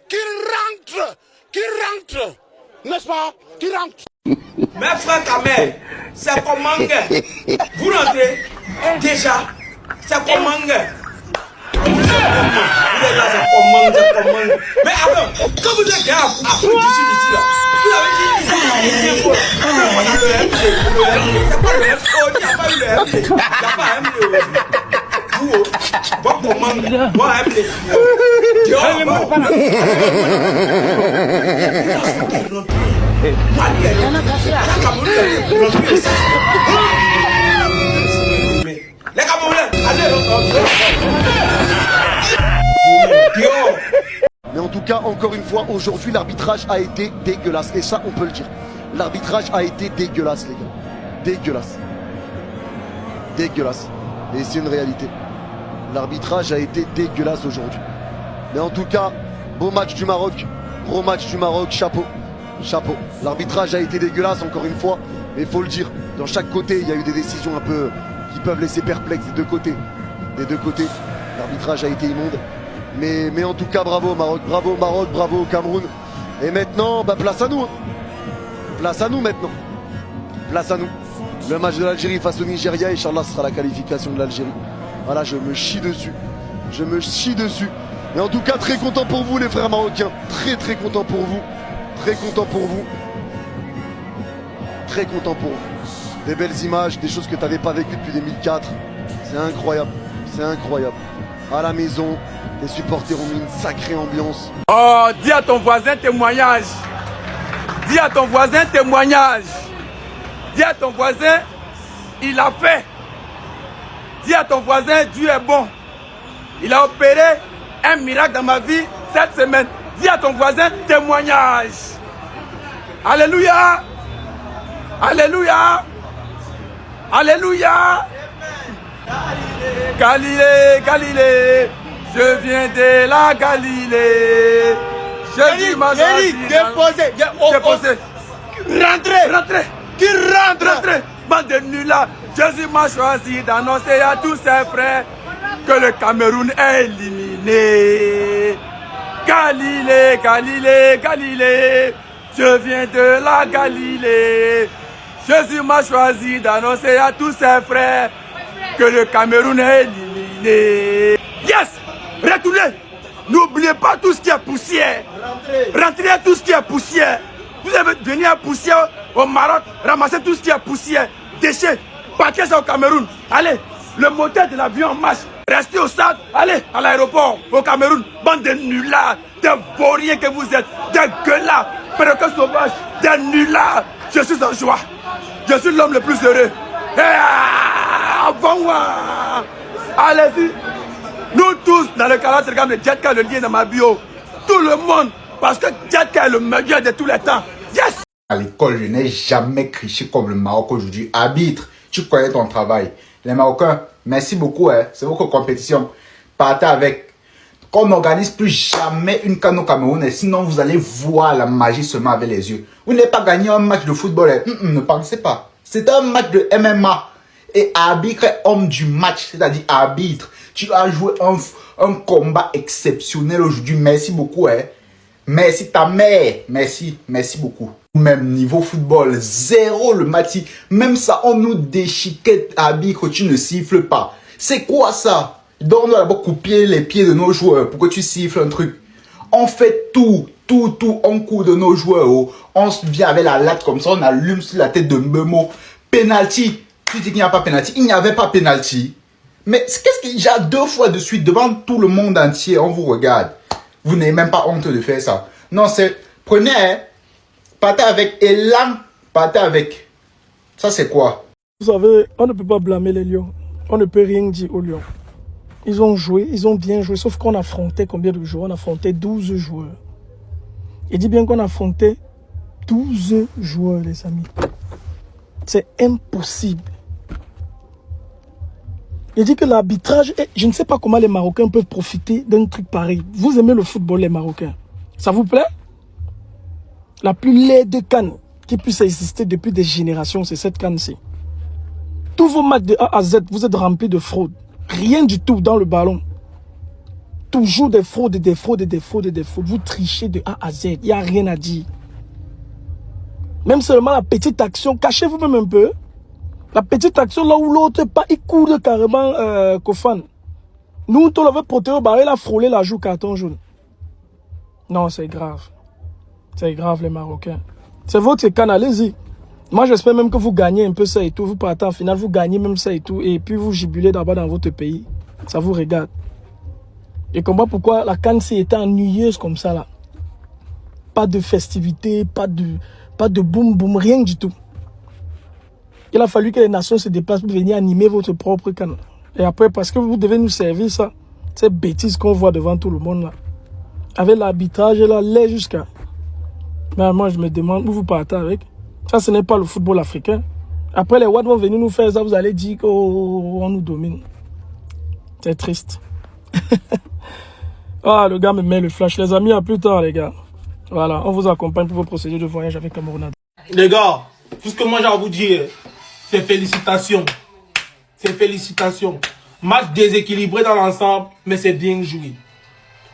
qui rentre, n'est-ce pas, qui rentre. Mes frères, ta mère, c'est comment vous rentrez déjà, c'est comment vous êtes là, c'est comment. Mais attends, quand vous êtes à foutre ici là, vous avez dit ici, c'est pas le FO, il n'y a pas eu le FD, il n'y a pas un MD. Vous, bon comment, bon MD. Les Camerounais, allez, mais en tout cas, encore une fois, aujourd'hui, l'arbitrage a été dégueulasse. Et ça, on peut le dire. L'arbitrage a été dégueulasse, les gars. Dégueulasse. Dégueulasse. Et c'est une réalité. L'arbitrage a été dégueulasse aujourd'hui. Mais en tout cas, beau match du Maroc. Gros match du Maroc. Chapeau. Chapeau. L'arbitrage a été dégueulasse, encore une fois. Mais il faut le dire. Dans chaque côté, il y a eu des décisions un peu qui peuvent laisser perplexes des deux côtés. Des deux côtés. L'arbitrage a été immonde. Mais en tout cas, bravo Maroc, bravo Cameroun. Et maintenant, bah, place à nous. Hein. Place à nous maintenant. Place à nous. Le match de l'Algérie face au Nigeria, Inch'Allah, ce sera la qualification de l'Algérie. Voilà, je me chie dessus. Je me chie dessus. Mais en tout cas, très content pour vous les frères marocains. Très content pour vous. Très content pour vous. Très content pour vous. Des belles images, des choses que tu n'avais pas vécues depuis 2004. C'est incroyable. C'est incroyable. À la maison, les supporters ont mis une sacrée ambiance. Oh, dis à ton voisin témoignage. Dis à ton voisin témoignage. Dis à ton voisin, il a fait. Dis à ton voisin, Dieu est bon. Il a opéré un miracle dans ma vie cette semaine. Dis à ton voisin, témoignage. Alléluia. Alléluia. Alléluia. Galilée, Galilée, je viens de la Galilée. Je dis ma déposé. Rentrez. Qui rentre? Rentrez. Bande de nuls là. Jésus m'a choisi d'annoncer à tous ses frères que le Cameroun est éliminé. Galilée, Galilée, Galilée, je viens de la Galilée. Jésus m'a choisi d'annoncer à tous ses frères que le Cameroun est éliminé. Yes! Retournez! N'oubliez pas tout ce qui est poussière. Rentrez tout ce qui est poussière. Vous avez venu à poussière au Maroc, ramassez tout ce qui est poussière, déchets, partez ça au Cameroun. Allez, le moteur de l'avion en marche. Restez au stade, allez à l'aéroport, au Cameroun. Bande de nullards, de vauriens que vous êtes, de gueulards, perroquets sauvages, de nullards. Je suis en joie. Je suis l'homme le plus heureux. Allez-y. Nous tous, dans le canal Telegram de Djedka, le lien dans ma bio. Tout le monde, parce que Djedka est le meilleur de tous les temps. Yes! À l'école, je n'ai jamais crié comme le Maroc aujourd'hui. Arbitre, tu connais ton travail. Les Marocains, merci beaucoup. Hein. C'est votre compétition. Partez avec. Qu'on n'organise plus jamais une CAN au Cameroun. Et sinon, vous allez voir la magie seulement avec les yeux. Vous n'avez pas gagné un match de football. Hein. Ne pensez pas. C'est un match de MMA. Et arbitre est homme du match. C'est-à-dire arbitre. Tu as joué un combat exceptionnel aujourd'hui. Merci beaucoup. Hein. Merci ta mère. Merci beaucoup. Même niveau football, zéro le match. Même ça, on nous déchiquette, arbitre, tu ne siffles pas. C'est quoi ça? Donc, on doit d'abord couper les pieds de nos joueurs pour que tu siffles un truc. On fait tout. On court de nos joueurs. Oh. On vient avec la latte comme ça, on allume sur la tête de Memo. Penalty. Tu dis qu'il n'y a pas penalty. Il n'y avait pas penalty. Mais qu'est-ce qu'il y a 2 fois de suite devant tout le monde entier? On vous regarde. Vous n'avez même pas honte de faire ça. Non, c'est... Prenez, hein. Partez avec élan, partez avec. Ça, c'est quoi? Vous savez, on ne peut pas blâmer les Lions. On ne peut rien dire aux Lions. Ils ont joué, ils ont bien joué, sauf qu'on affrontait combien de joueurs? On affrontait 12 joueurs. Et dis bien qu'on affrontait 12 joueurs, les amis. C'est impossible. Il dit que l'arbitrage, je ne sais pas comment les Marocains peuvent profiter d'un truc pareil. Vous aimez le football, les Marocains? Ça vous plaît? La plus laide CAN qui puisse exister depuis des générations, c'est cette CAN-ci. Tous vos matchs de A à Z, vous êtes remplis de fraude. Rien du tout dans le ballon. toujours des fraudes, des fraudes, des fraudes, des fraudes. Vous trichez de A à Z. Il n'y a rien à dire. Même seulement la petite action, cachez-vous même un peu. La petite action là où l'autre pas, il court carrément Kofan. Nous, on l'avait protégé, bah, il a frôlé la joue carton jaune. Non, c'est grave. C'est grave les Marocains. C'est votre canne, allez-y. Moi, j'espère même que vous gagnez un peu ça et tout. Vous partez en finale, vous gagnez même ça et tout. Et puis vous jubilez d'abord dans votre pays. Ça vous regarde. Et comprends pourquoi la canne était ennuyeuse comme ça là. Pas de festivité, pas de boum boum, rien du tout. Il a fallu que les nations se déplacent pour venir animer votre propre canne. Et après, parce que vous devez nous servir ça, ces bêtises qu'on voit devant tout le monde là. Avec l'arbitrage, là, l'est jusqu'à. Mais moi, je me demande où vous partez avec. Ça, ce n'est pas le football africain. Après, les Watt vont venir nous faire ça, vous allez dire qu'on nous domine. C'est triste. Ah, le gars me met le flash. Les amis, à plus tard, les gars. Voilà, on vous accompagne pour vos procédures de voyage avec Cameroun. Les gars, tout ce que moi j'ai à vous dire, c'est félicitations. C'est félicitations. Match déséquilibré dans l'ensemble, mais c'est bien joué.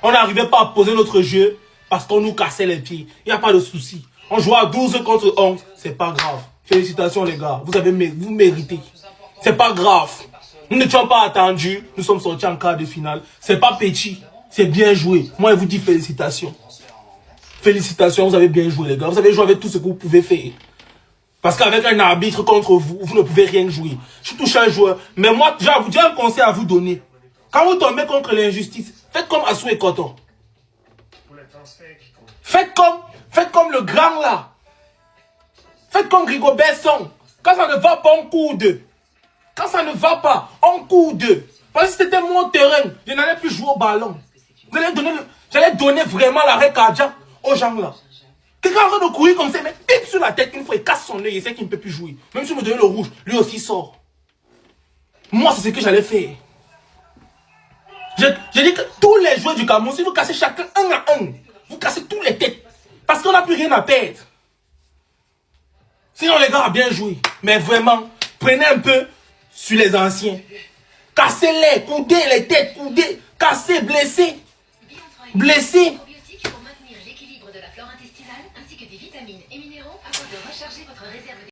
On n'arrivait pas à poser notre jeu parce qu'on nous cassait les pieds. Il n'y a pas de souci. On joue à 12 contre 11, c'est pas grave. Félicitations les gars, vous méritez. C'est pas grave. Nous n'étions pas attendus, nous sommes sortis en quart de finale. C'est pas petit, c'est bien joué. Moi je vous dis félicitations. Félicitations, vous avez bien joué les gars. Vous avez joué avec tout ce que vous pouvez faire. Parce qu'avec un arbitre contre vous, vous ne pouvez rien jouer. Je touche un joueur. Mais moi, j'ai un conseil à vous donner. Quand vous tombez contre l'injustice, faites comme Assou et Koto. Faites comme le grand là. Faites comme Rigobert Song. Quand ça ne va pas, on coude. Quand ça ne va pas, on coude. Parce que c'était mon terrain. Je n'allais plus jouer au ballon. J'allais donner vraiment l'arrêt cardiaque aux gens là. Quelqu'un arrête de courir comme ça, mais pipe sur la tête une fois, il casse son œil, il sait qu'il ne peut plus jouer. Même si vous me donnez le rouge, lui aussi sort. Moi, c'est ce que j'allais faire. J'ai dit que tous les joueurs du Cameroun, si vous cassez chacun un à un, vous cassez tous les têtes. Parce qu'on n'a plus rien à perdre. Sinon, les gars ont bien joué. Mais vraiment, prenez un peu sur les anciens. Cassez-les, coudez les têtes, coudez, cassez, blessez. Blessés.